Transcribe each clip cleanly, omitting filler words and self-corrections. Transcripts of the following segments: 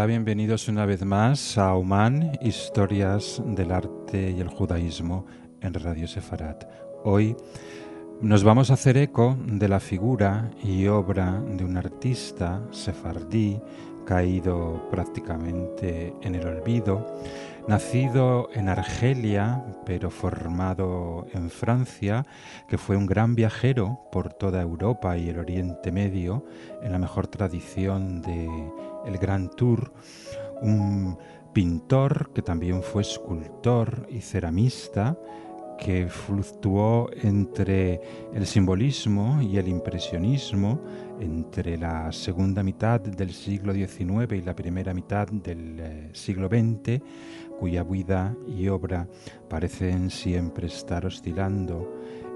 Hola, bienvenidos una vez más a Oman, Historias del Arte y el Judaísmo en Radio Sefarat. Hoy nos vamos a hacer eco de la figura y obra de un artista sefardí caído prácticamente en el olvido, nacido en Argelia pero formado en Francia, que fue un gran viajero por toda Europa y el Oriente Medio en la mejor tradición de el Grand Tour, un pintor que también fue escultor y ceramista, que fluctuó entre el simbolismo y el impresionismo, entre la segunda mitad del siglo XIX y la primera mitad del siglo XX, cuya vida y obra parecen siempre estar oscilando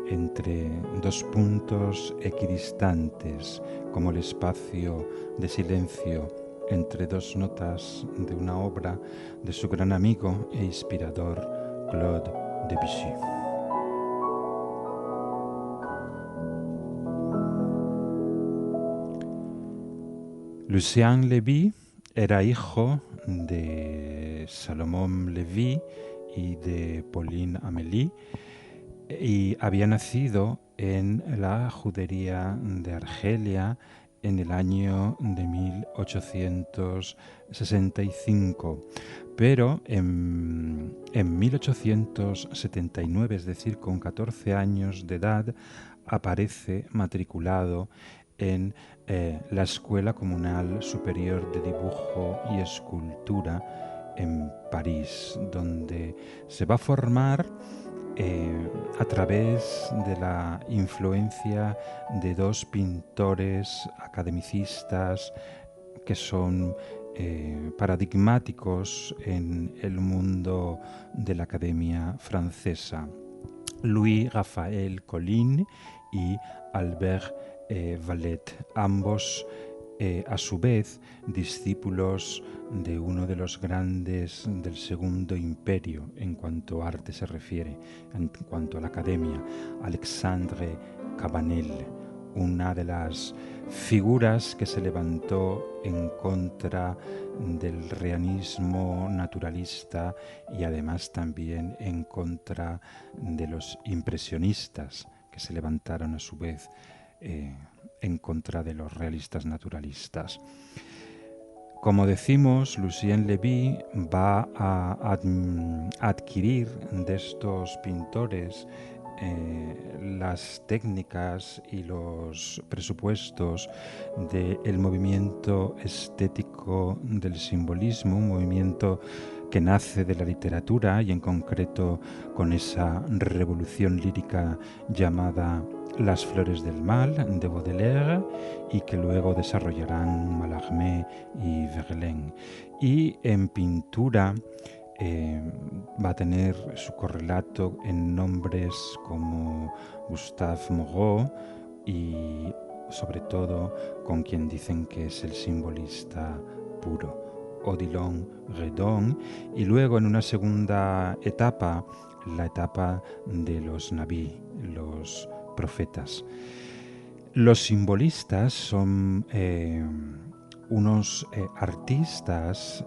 entre dos puntos equidistantes, como el espacio de silencio entre dos notas de una obra de su gran amigo e inspirador Claude Debussy. Lucien Levy era hijo de Salomón Levy y de Pauline Amélie y había nacido en la judería de Argelia en el año de 1865, pero en 1879, es decir, con 14 años de edad, aparece matriculado en la Escuela Comunal Superior de Dibujo y Escultura en París, donde se va a formar a través de la influencia de dos pintores academicistas que son paradigmáticos en el mundo de la academia francesa: Louis-Raphaël Colin y Albert Vallet, ambos a su vez discípulos de uno de los grandes del Segundo Imperio en cuanto a arte se refiere, en cuanto a la academia, Alexandre Cabanel, una de las figuras que se levantó en contra del realismo naturalista y además también en contra de los impresionistas, que se levantaron a su vez en contra de los realistas naturalistas. Como decimos, Lucien Levy va a adquirir de estos pintores las técnicas y los presupuestos del movimiento estético del simbolismo, un movimiento que nace de la literatura y en concreto con esa revolución lírica llamada Las Flores del Mal de Baudelaire, y que luego desarrollarán Mallarmé y Verlaine. Y en pintura va a tener su correlato en nombres como Gustave Moreau y sobre todo con quien dicen que es el simbolista puro, Odilon Redon, y luego en una segunda etapa, la etapa de los Naví, los profetas. Los simbolistas son unos artistas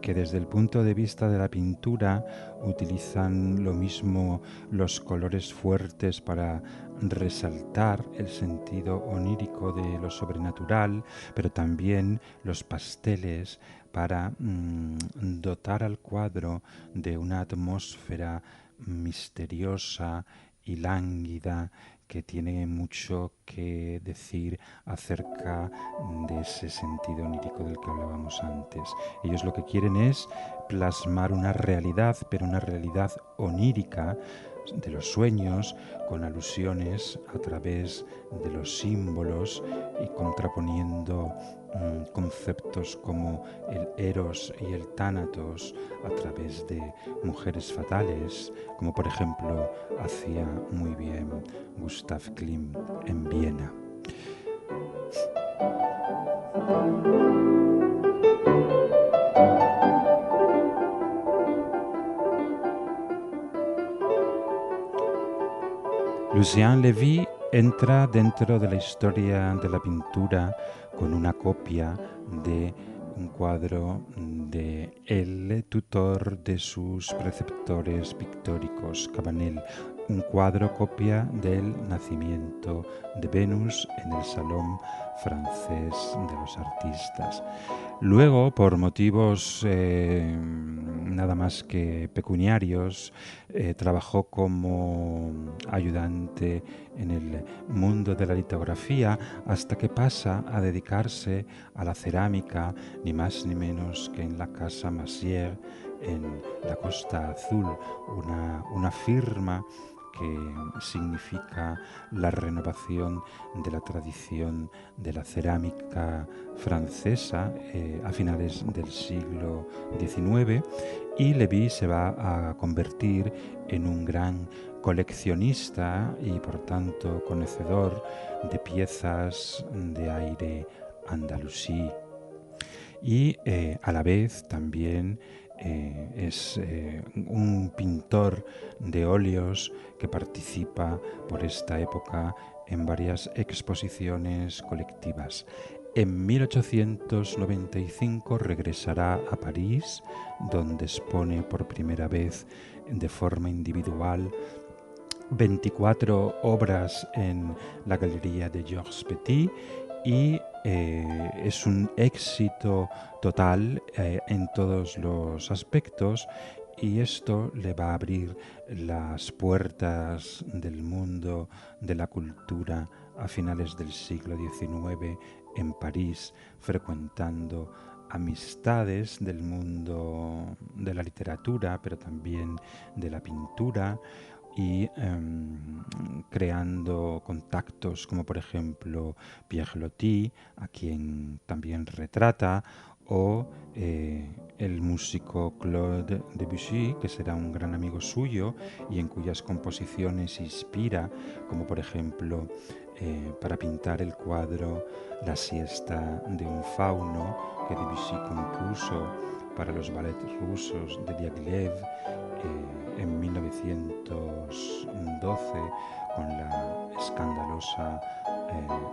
que desde el punto de vista de la pintura utilizan lo mismo los colores fuertes para resaltar el sentido onírico de lo sobrenatural, pero también los pasteles para dotar al cuadro de una atmósfera misteriosa y lánguida que tiene mucho que decir acerca de ese sentido onírico del que hablábamos antes. Ellos lo que quieren es plasmar una realidad, pero una realidad onírica de los sueños, con alusiones a través de los símbolos y contraponiendo conceptos como el Eros y el Tánatos a través de mujeres fatales, como por ejemplo hacía muy bien Gustav Klimt en Viena. Lucien Levy entra dentro de la historia de la pintura con una copia de un cuadro de el tutor de sus preceptores pictóricos, Cabanel, un cuadro copia del nacimiento de Venus en el Salón francés de los artistas. Luego, por motivos nada más que pecuniarios, trabajó como ayudante en el mundo de la litografía hasta que pasa a dedicarse a la cerámica, ni más ni menos que en la Casa Massier en la Costa Azul, una firma que significa la renovación de la tradición de la cerámica francesa a finales del siglo XIX, y Lévy se va a convertir en un gran coleccionista y por tanto conocedor de piezas de aire andalusí. Y a la vez también es un pintor de óleos que participa por esta época en varias exposiciones colectivas. En 1895 regresará a París, donde expone por primera vez de forma individual 24 obras en la Galería de Georges Petit, y es un éxito total en todos los aspectos, y esto le va a abrir las puertas del mundo de la cultura a finales del siglo XIX en París, frecuentando amistades del mundo de la literatura, pero también de la pintura, y creando contactos como por ejemplo Pierre Loti, a quien también retrata, o el músico Claude Debussy, que será un gran amigo suyo y en cuyas composiciones inspira, como por ejemplo para pintar el cuadro La siesta de un fauno, que Debussy compuso para los ballets rusos de Diaghilev en 1912, con la escandalosa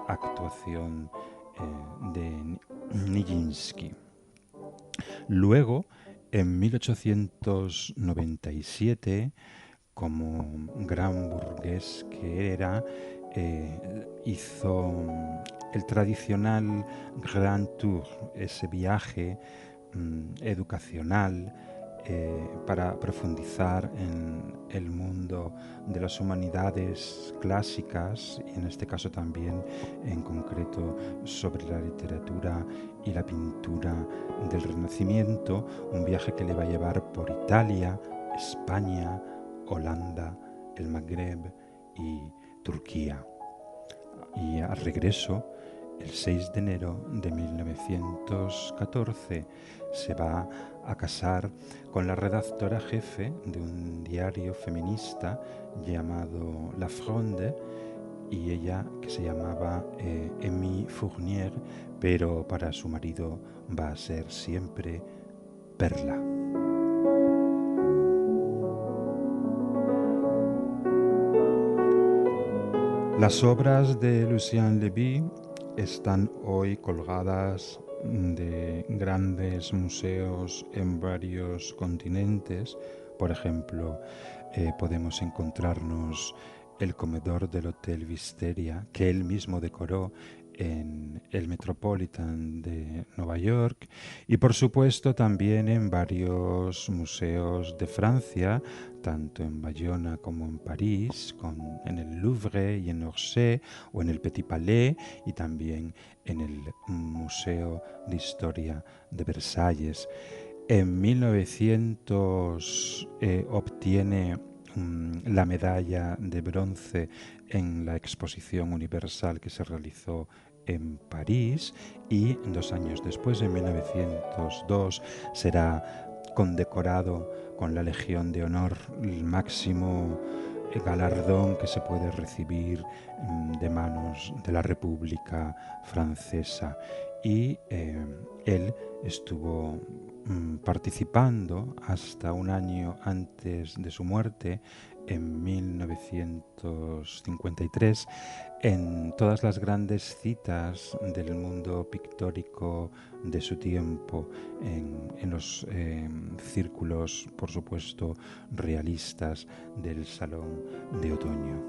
actuación de Nijinsky. Luego, en 1897, como gran burgués que era, hizo el tradicional Grand Tour, ese viaje educacional para profundizar en el mundo de las humanidades clásicas, y en este caso también en concreto sobre la literatura y la pintura del Renacimiento, un viaje que le va a llevar por Italia, España, Holanda, el Magreb y Turquía. Y al regreso, el 6 de enero de 1914, se va a casar con la redactora jefe de un diario feminista llamado La Fronde, y ella, que se llamaba Émile Fournier, pero para su marido va a ser siempre Perla. Las obras de Lucien Lévy están hoy colgadas de grandes museos en varios continentes. Por ejemplo, podemos encontrarnos el comedor del Hotel Wisteria, que él mismo decoró en el Metropolitan de Nueva York, y por supuesto también en varios museos de Francia, tanto en Bayona como en París, en el Louvre y en Orsay, o en el Petit Palais, y también en el Museo de Historia de Versalles. En 1900 obtiene la medalla de bronce en la Exposición Universal que se realizó en París, y 2 años después, en 1902, será condecorado con la Legión de Honor, el máximo galardón que se puede recibir de manos de la República Francesa. Y él estuvo participando hasta un año antes de su muerte en 1953 en todas las grandes citas del mundo pictórico de su tiempo, en los círculos, por supuesto, realistas del Salón de Otoño.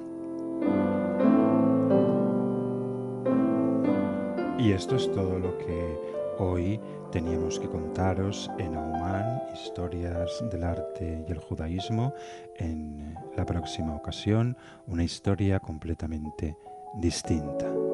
Y esto es todo lo que hoy teníamos que contaros en Aumán, Historias del Arte y el Judaísmo. En la próxima ocasión, una historia completamente distinta.